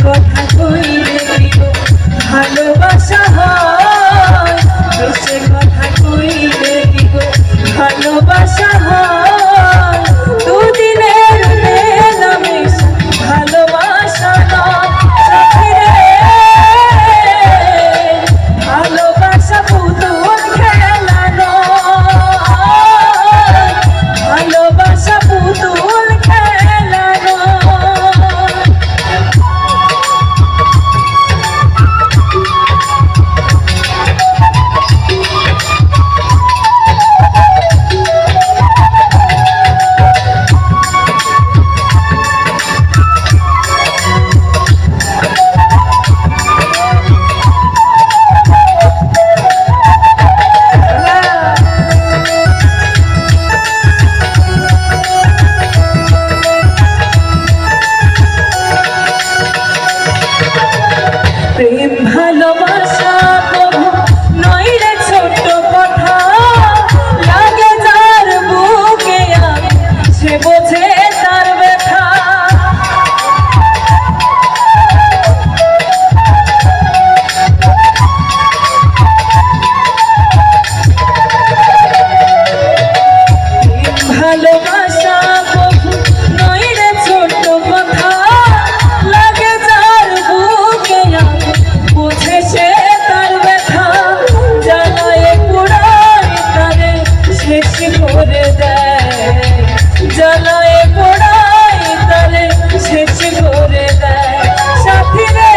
কথা কইলে কি গো ভালোবাসা হয়, মিছে কথা কইলে কি গো ভালোবাসা হয়। দুদিনের মেলামেশা ভালোবাসা নয় সাথী রে, ভালোবাসা পুতুল খেলা নয়, ভালোবাসা পুতুল খেলা নয়। প্রেম ভালোবাসা কবু নয় রে ছোট কথা, লাগে যার বুকে সে বোঝে তার ব্যথা। প্রেম ভালোবাসা কবু নয় রে ছোট কথা, লাগে যার বুকে বোঝে সে তার ব্যথা। জ্বালায় পোড়ায় তারে শেষ করে দেয়, জ্বালায় পোড়ায় তারে শেষ করে দেয় সাথী রে,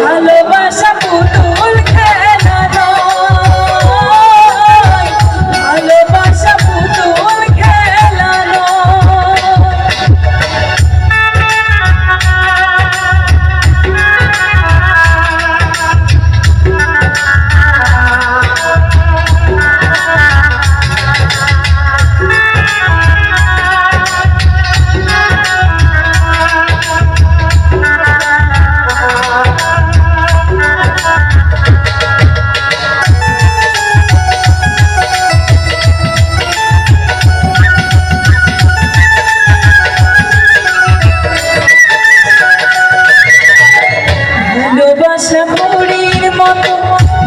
ভালোবাসা পুতুল খেলা নয়, ভালোবাসা পুতুল খেলা নয়। ভালোবাসা মুড়ির মতো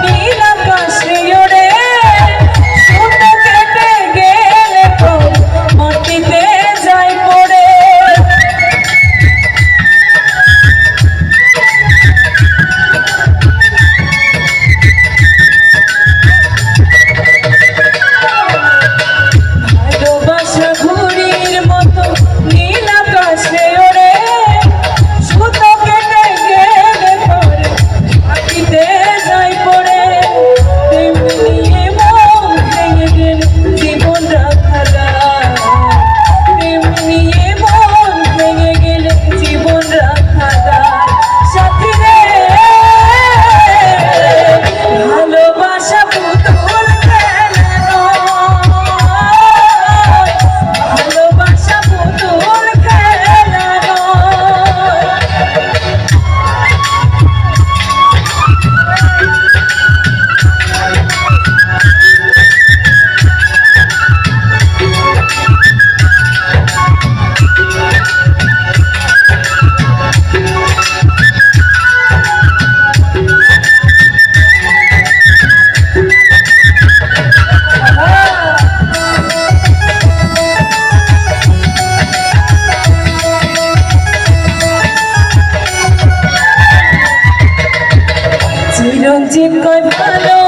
নীল আকাশে ওড়ে, সুতো কেটে গেলে তো মাটিতে যায় পড়ে। ভালোবাসা ঘুড়ির মতো নীল আকাশে ওড়ে, সুতো কেটে গেলে পরে মাটিতে যায় পড়ে। তেমনি মন ভেঙে গেলে জীবন রাখা যায়, তেমনি মন ভেঙে গেলে জীবন রাখা যায় সাথী রে, ভালোবাসা পুতুল খেলা নয়, ভালোবাসা পুতুল খেলা নয়। চিরঞ্জীব কয় ভালো